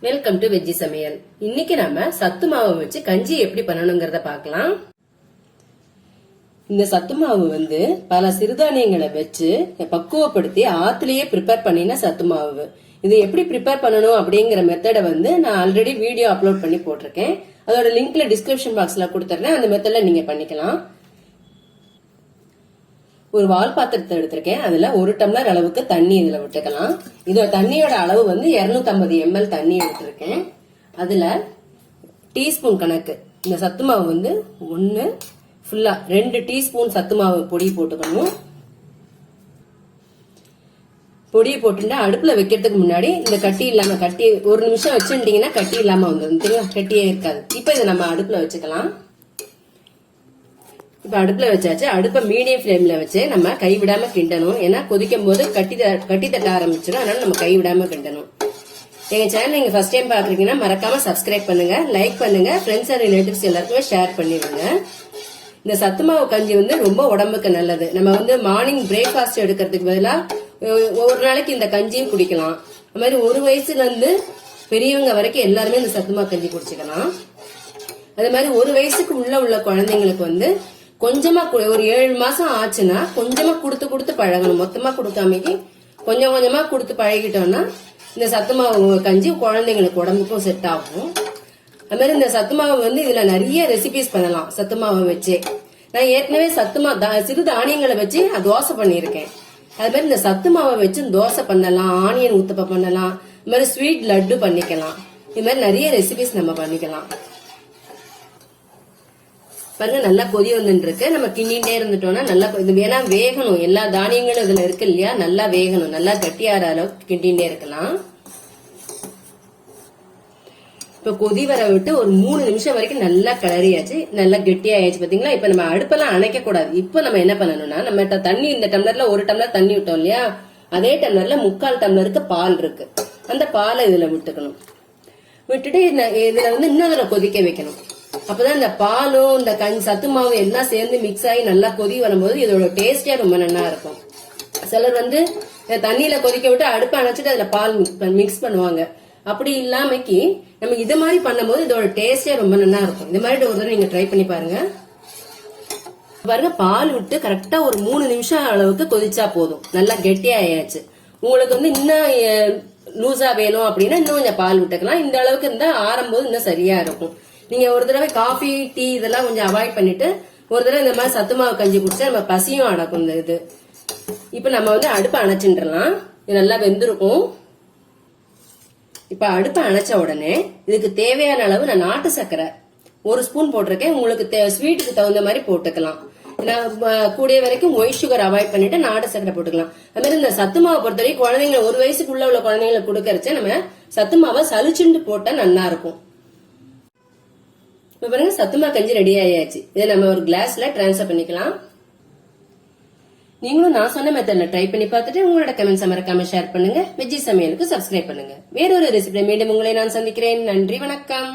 Welcome to veggie சமையல். இன்னைக்கு நாம சத்து மாவு வச்சு கஞ்சி எப்படி பண்ணணுங்கிறத பார்க்கலாம். இந்த சத்து மாவு பல சிறுதானியங்களை வச்சு பக்குவப்படுத்தி ஆத்துலயே ப்ரிப்பேர் பண்ணின சத்து மாவு. இது எப்படி ப்ரிப்பேர் பண்ணணும் அப்படிங்கிற மெத்தடை நான் ஆல்ரெடி வீடியோ அப்லோட் பண்ணி போட்டிருக்கேன். அதோட லிங்க்ல டிஸ்கிரிப்ஷன் பாக்ஸ்ல கொடுத்துறேன். அந்த மெத்தட்ல நீங்க பண்ணிக்கலாம். ஒரு வால் பாத்திரத்தை எடுத்திருக்கேன். அதுல 1 டம்ளர் அளவுக்கு தண்ணி இதுல விட்டுக்கலாம். இதோட தண்ணியோட அளவு 250 ml தண்ணி எடுத்திருக்கேன். அதுல டீஸ்பூன் கணக்கு இந்த சத்து மாவு 1 ஃபுல்லா 2 டீஸ்பூன் சத்து மாவு பொடி போட்டுக்கணும். பொடியை போட்டுட்டு அடுப்புல வைக்கிறதுக்கு முன்னாடி இந்த கட்டி இல்லாம கட்டி 1 நிமிஷம் வச்சுட்டீங்கன்னா கட்டி இல்லாம வந்துடும். கட்டியே இருக்காது. இப்ப இதை நம்ம அடுப்புல வச்சுக்கலாம். இப்ப அடுப்புல வச்சாச்சு. அடுப்ப மீடியம் ஃபிளேம்ல வச்சு நம்ம கைவிடாம கிண்டணும். ஏன்னா கொதிக்கும் போது கட்டி தட்ட ஆரம்பிச்சிடும். அதனால நம்ம கைவிடாம கிண்டணும். எங்க சேனல் நீங்க ஃபர்ஸ்ட் டைம் பாக்குறீங்கன்னா மறக்காம சப்ஸ்கிரைப் பண்ணுங்க, லைக் பண்ணுங்க, ஃப்ரெண்ட்ஸ் அண்ட் ரிலேட்டிவ்ஸ் எல்லாருக்குமே ஷேர் பண்ணிடுங்க. இந்த சத்து மாவு கஞ்சி ரொம்ப உடம்புக்கு நல்லது. நம்ம மார்னிங் பிரேக்ஃபாஸ்ட் எடுக்கிறதுக்கு பதிலா ஒரு நாளைக்கு இந்த கஞ்சியும் குடிக்கலாம். அது மாதிரி 1 வயசுல இருந்து பெரியவங்க வரைக்கும் எல்லாருமே இந்த சத்து மாவு கஞ்சி குடிச்சுக்கலாம். அது மாதிரி 1 வயசுக்கு உள்ள குழந்தைங்களுக்கு கொஞ்சமா ஒரு 7 மாசம் ஆச்சுன்னா கொஞ்சமா கொடுத்து பழகணும். மொத்தமா கொடுக்காமக்கி கொஞ்சம் கொஞ்சமா கொடுத்து பழகிட்டோம்னா இந்த சத்து மாவு கஞ்சி குழந்தைங்களுக்கு உடம்புக்கும் செட் ஆகும். அது மாதிரி இந்த சத்து மாவு இதுல நிறைய ரெசிபிஸ் பண்ணலாம். சத்து மாவை வச்சு நான் ஏற்கனவே சிறு தானியங்களை வச்சு தோசை பண்ணிருக்கேன். அது மாதிரி இந்த சத்து மாவை வச்சு தோசை பண்ணலாம், ஆனியன் ஊத்தப்ப பண்ணலாம், இது மாதிரி ஸ்வீட் லட்டு பண்ணிக்கலாம். இது மாதிரி நிறைய ரெசிபிஸ் நம்ம பண்ணிக்கலாம். பாருங்க, நல்லா கொதி இருக்கு. நம்ம கிண்டிகிட்டே இருந்துட்டோம்னா நல்லா இது வேணா வேகணும். எல்லா தானியங்களும் இதுல இருக்கு இல்லையா, நல்லா வேகணும். நல்லா கட்டியார அளவுக்கு கிண்டிகிட்டே இருக்கலாம். இப்ப கொதி வர விட்டு ஒரு 3 நிமிஷம் வரைக்கும் நல்லா கிளறியாச்சு, நல்லா கெட்டியாயாச்சு. பாத்தீங்களா? இப்ப நம்ம அடுப்பெல்லாம் அணைக்க கூடாது. இப்ப நம்ம என்ன பண்ணணும்னா, நம்ம தண்ணி இந்த டம்ளர்ல 1 டம்ளர் தண்ணி விட்டோம் இல்லையா, அதே டம்ளர்ல 3/4 டம்ளருக்கு பால் இருக்கு. அந்த பாலை இதுல விட்டுக்கணும். விட்டுட்டு இதுல இன்னும் அதுல கொதிக்க வைக்கணும். அப்பதான் இந்த பாலும் இந்த சத்து மாவு எல்லாம் சேர்ந்து மிக்ஸ் ஆகி நல்லா கொதி வரும்போது இதோட டேஸ்டே ரொம்ப நல்லா இருக்கும். சிலர் தண்ணியில கொதிக்க விட்டு அடுப்பை அணைச்சிட்டு அதுல பால் மிக்ஸ் பண்ணுவாங்க. அப்படி இல்லாமக்கி நம்ம இது மாதிரி பண்ணும்போது இதோட டேஸ்டே ரொம்ப நல்லா இருக்கும். இந்த மாதிரி ஒரு தடவை நீங்க ட்ரை பண்ணி பாருங்க. பாருங்க, பால் விட்டு கரெக்டா ஒரு 3 நிமிஷம் அளவுக்கு கொதிச்சா போதும். நல்லா கெட்டியா ஆயாச்சு. உங்களுக்கு இன்னும் லூசா வேணும் அப்படின்னா இன்னும் கொஞ்சம் பால் விட்டுக்கலாம். இந்த அளவுக்கு இருந்தா ஆறும்போது இன்னும் சரியா இருக்கும். நீங்க ஒரு தடவை காஃபி, டீ இதெல்லாம் கொஞ்சம் அவாய்ட் பண்ணிட்டு ஒரு தடவை இந்த மாதிரி சத்து மாவு கஞ்சி குடிச்சா நம்ம பசியும் அடக்கும். இது இப்ப நம்ம அடுப்பை அணைச்சுடலாம். இது நல்லா வெந்திருக்கும். இப்ப அடுப்பை அணைச்ச உடனே இதுக்கு தேவையான அளவு நான் நாட்டு சர்க்கரை 1 ஸ்பூன் போட்டிருக்கேன். உங்களுக்கு ஸ்வீட்டுக்கு தகுந்த மாதிரி போட்டுக்கலாம். கூடிய வரைக்கும் ஒயிட் சுகர் அவாய்ட் பண்ணிட்டு நாட்டு சர்க்கரை போட்டுக்கலாம். அது மாதிரி இந்த சத்து மாவை பொறுத்தவரைக்கும் குழந்தைங்க 1 வயசுக்குள்ள உள்ள குழந்தைங்களை கொடுக்கறச்ச நம்ம சத்து மாவை சலிச்சுட்டு போட்டா நல்லா இருக்கும். இப்ப பாருங்க, சத்து மாவு கஞ்சி ரெடி ஆயாச்சு. இதை நம்ம ஒரு கிளாஸ்ல டிரான்ஸ்ஃபர் பண்ணிக்கலாம். நீங்களும் நான் சொன்ன மெத்தட்ல ட்ரை பண்ணி பார்த்துட்டு உங்களோட கமெண்ட்ஸ் மறக்காம ஷேர் பண்ணுங்க. வெஜ்ஜி சமையலுக்கு சப்ஸ்கிரைப் பண்ணுங்க. வேறொரு ரெசிபி மீண்டும் உங்களை நான் சந்திக்கிறேன். நன்றி, வணக்கம்.